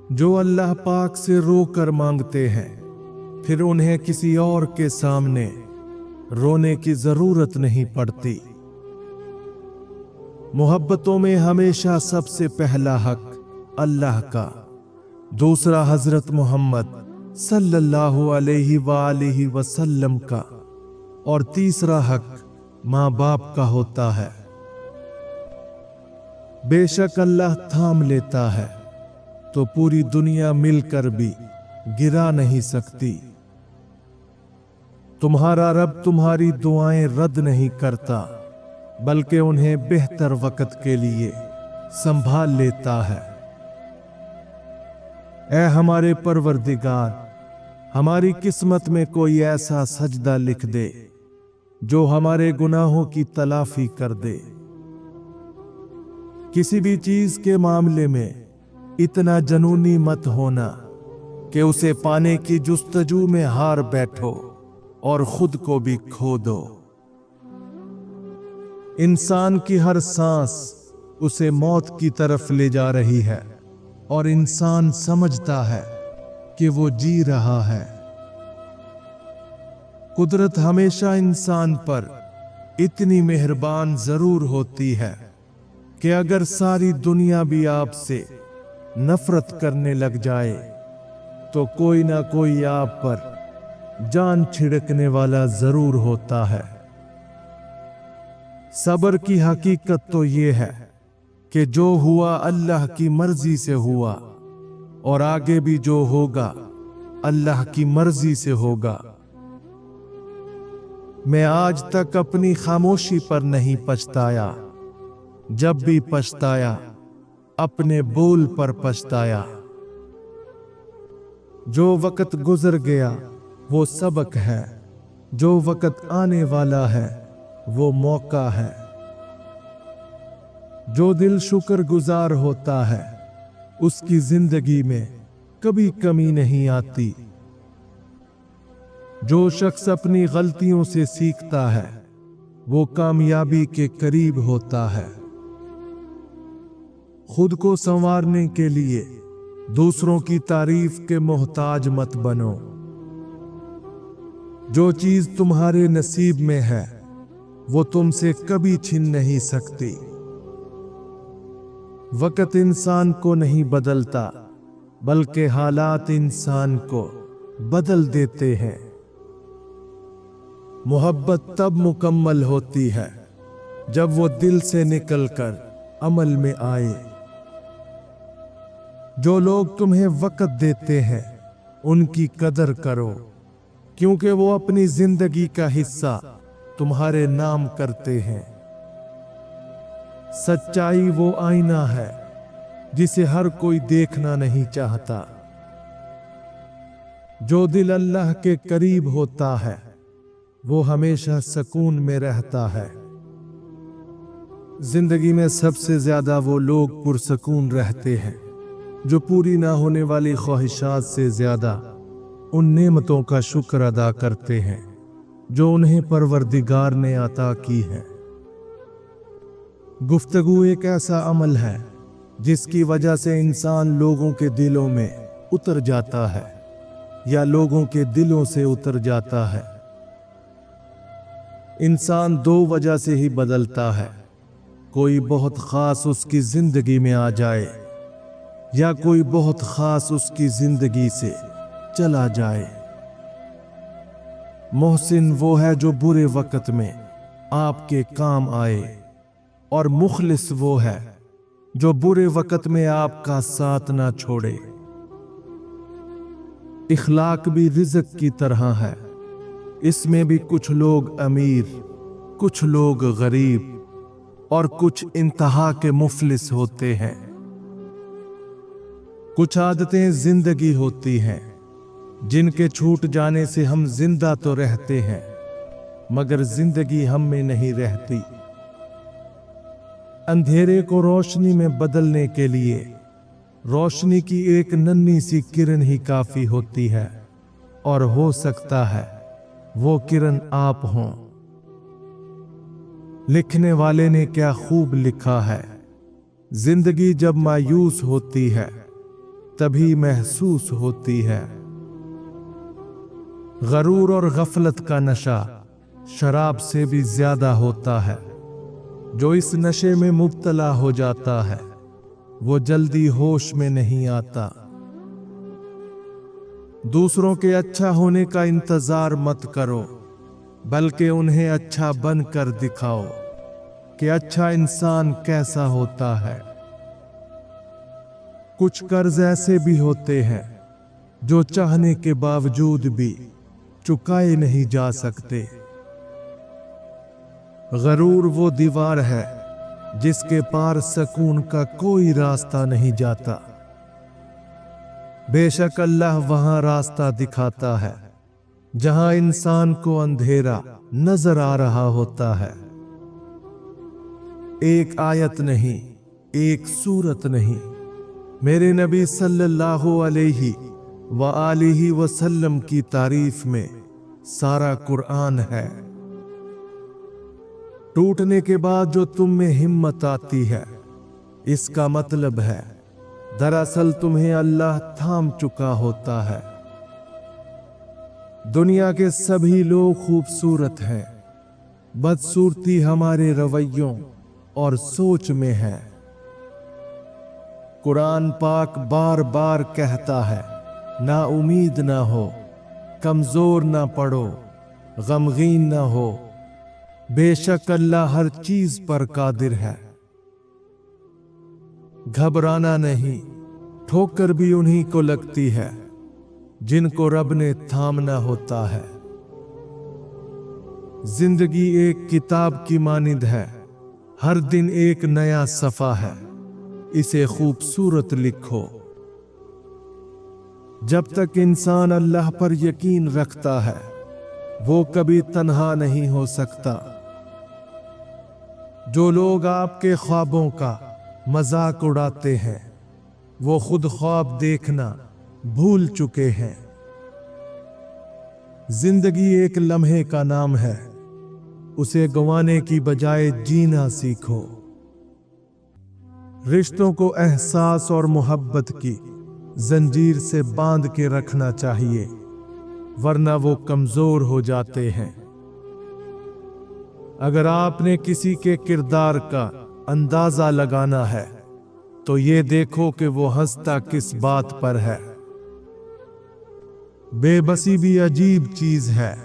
जो अल्लाह पाक से रोकर मांगते हैं फिर उन्हें किसी और के सामने रोने की जरूरत नहीं पड़ती। मोहब्बतों में हमेशा सबसे पहला हक अल्लाह का, दूसरा हजरत मोहम्मद सल्लल्लाहु अलैहि वसल्लम का और तीसरा हक माँ बाप का होता है। बेशक अल्लाह थाम लेता है तो पूरी दुनिया मिलकर भी गिरा नहीं सकती। तुम्हारा रब तुम्हारी दुआएं रद्द नहीं करता, बल्कि उन्हें बेहतर वक्त के लिए संभाल लेता है। ऐ हमारे परवरदिगार, हमारी किस्मत में कोई ऐसा सजदा लिख दे जो हमारे गुनाहों की तलाफी कर दे। किसी भी चीज के मामले में इतना जनूनी मत होना कि उसे पाने की जुस्तजू में हार बैठो और खुद को भी खो दो। इंसान की हर सांस उसे मौत की तरफ ले जा रही है और इंसान समझता है कि वो जी रहा है। कुदरत हमेशा इंसान पर इतनी मेहरबान जरूर होती है कि अगर सारी दुनिया भी आपसे नफरत करने लग जाए तो कोई ना कोई आप पर जान छिड़कने वाला जरूर होता है। सब्र की हकीकत तो ये है कि जो हुआ अल्लाह की मर्जी से हुआ और आगे भी जो होगा अल्लाह की मर्जी से होगा। मैं आज तक अपनी खामोशी पर नहीं पछताया, जब भी पछताया अपने बोल पर पछताया। जो वक्त गुजर गया वो सबक है, जो वक्त आने वाला है वो मौका है। जो दिल शुक्रगुजार होता है उसकी जिंदगी में कभी कमी नहीं आती। जो शख्स अपनी गलतियों से सीखता है वो कामयाबी के करीब होता है। खुद को संवारने के लिए दूसरों की तारीफ के मोहताज मत बनो। जो चीज तुम्हारे नसीब में है वो तुमसे कभी छीन नहीं सकती। वक्त इंसान को नहीं बदलता, बल्कि हालात इंसान को बदल देते हैं। मोहब्बत तब मुकम्मल होती है जब वो दिल से निकलकर अमल में आए। जो लोग तुम्हें वक्त देते हैं उनकी कदर करो, क्योंकि वो अपनी जिंदगी का हिस्सा तुम्हारे नाम करते हैं। सच्चाई वो आईना है जिसे हर कोई देखना नहीं चाहता। जो दिल अल्लाह के करीब होता है वो हमेशा सुकून में रहता है। जिंदगी में सबसे ज्यादा वो लोग पुरसकून रहते हैं जो पूरी ना होने वाली ख्वाहिशात से ज्यादा उन नेमतों का शुक्र अदा करते हैं जो उन्हें परवरदिगार ने अता की है। गुफ्तगू एक ऐसा अमल है जिसकी वजह से इंसान लोगों के दिलों में उतर जाता है या लोगों के दिलों से उतर जाता है। इंसान दो वजह से ही बदलता है, कोई बहुत खास उसकी जिंदगी में आ जाए या कोई बहुत खास उसकी जिंदगी से चला जाए। मोहसिन वो है जो बुरे वक्त में आपके काम आए, और मुखलिस वो है जो बुरे वक्त में आपका साथ ना छोड़े। इखलाक भी रिज़्क की तरह है, इसमें भी कुछ लोग अमीर, कुछ लोग गरीब और कुछ इंतहा के मुफलिस होते हैं। कुछ आदतें जिंदगी होती हैं जिनके छूट जाने से हम जिंदा तो रहते हैं मगर जिंदगी हम में नहीं रहती। अंधेरे को रोशनी में बदलने के लिए रोशनी की एक नन्ही सी किरण ही काफी होती है, और हो सकता है वो किरण आप हों। लिखने वाले ने क्या खूब लिखा है, जिंदगी जब मायूस होती है तभी महसूस होती है। गरूर और गफलत का नशा शराब से भी ज्यादा होता है। जो इस नशे में मुब्तला हो जाता है वो जल्दी होश में नहीं आता। दूसरों के अच्छा होने का इंतजार मत करो, बल्कि उन्हें अच्छा बनकर दिखाओ कि अच्छा इंसान कैसा होता है। कुछ कर्ज ऐसे भी होते हैं जो चाहने के बावजूद भी चुकाए नहीं जा सकते। गरूर वो दीवार है जिसके पार सुकून का कोई रास्ता नहीं जाता। बेशक अल्लाह वहां रास्ता दिखाता है जहां इंसान को अंधेरा नजर आ रहा होता है। एक आयत नहीं, एक सूरत नहीं, मेरे नबी सल्लल्लाहु अलैहि व आलिहि वसल्लम की तारीफ में सारा कुरान है। टूटने के बाद जो तुम में हिम्मत आती है, इसका मतलब है दरअसल तुम्हें अल्लाह थाम चुका होता है। दुनिया के सभी लोग खूबसूरत हैं, बदसूरती हमारे रवैयों और सोच में है। कुरान पाक बार बार कहता है, ना उम्मीद ना हो, कमजोर ना पड़ो, गमगीन ना हो, बेशक अल्लाह हर चीज पर कादिर है। घबराना नहीं, ठोकर भी उन्हीं को लगती है जिनको रब ने थामना होता है। जिंदगी एक किताब की मानिंद है, हर दिन एक नया सफा है, इसे खूबसूरत लिखो। जब तक इंसान अल्लाह पर यकीन रखता है वो कभी तन्हा नहीं हो सकता। जो लोग आपके ख्वाबों का मजाक उड़ाते हैं वो खुद ख्वाब देखना भूल चुके हैं। जिंदगी एक लम्हे का नाम है, उसे गंवाने की बजाय जीना सीखो। रिश्तों को एहसास और मोहब्बत की जंजीर से बांध के रखना चाहिए, वरना वो कमजोर हो जाते हैं। अगर आपने किसी के किरदार का अंदाजा लगाना है तो ये देखो कि वो हंसता किस बात पर है। बेबसी भी अजीब चीज है,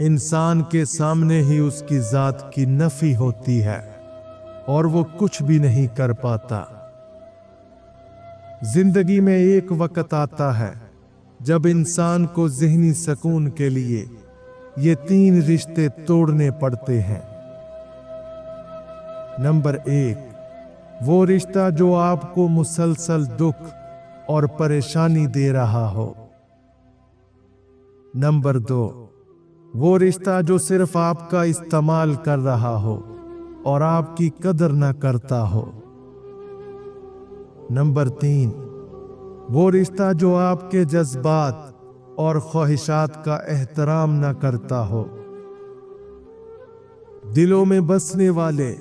इंसान के सामने ही उसकी जात की नफी होती है और वो कुछ भी नहीं कर पाता। जिंदगी में एक वक्त आता है जब इंसान को ज़हनी सुकून के लिए ये 3 रिश्ते तोड़ने पड़ते हैं। नंबर 1, वो रिश्ता जो आपको मुसलसल दुख और परेशानी दे रहा हो। नंबर 2, वो रिश्ता जो सिर्फ आपका इस्तेमाल कर रहा हो और आपकी कदर न करता हो। नंबर 3, वो रिश्ता जो आपके जज्बात और ख्वाहिशात का एहतराम न करता हो। दिलों में बसने वाले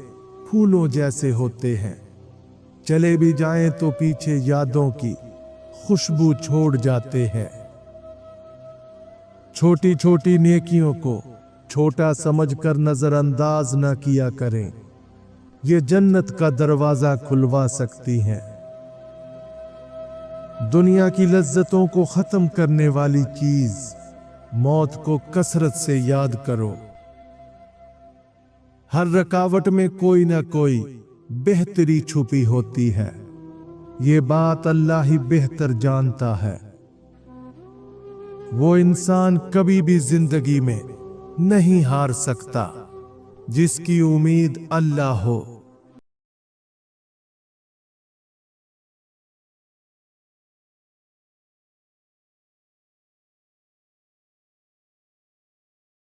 फूलों जैसे होते हैं, चले भी जाएं तो पीछे यादों की खुशबू छोड़ जाते हैं। छोटी छोटी नेकियों को छोटा समझकर नजरअंदाज न किया करें, ये जन्नत का दरवाजा खुलवा सकती हैं। दुनिया की लज्जतों को खत्म करने वाली चीज मौत को कसरत से याद करो। हर रुकावट में कोई ना कोई बेहतरी छुपी होती है, ये बात अल्लाह ही बेहतर जानता है। वो इंसान कभी भी जिंदगी में नहीं हार सकता जिसकी उम्मीद अल्लाह हो।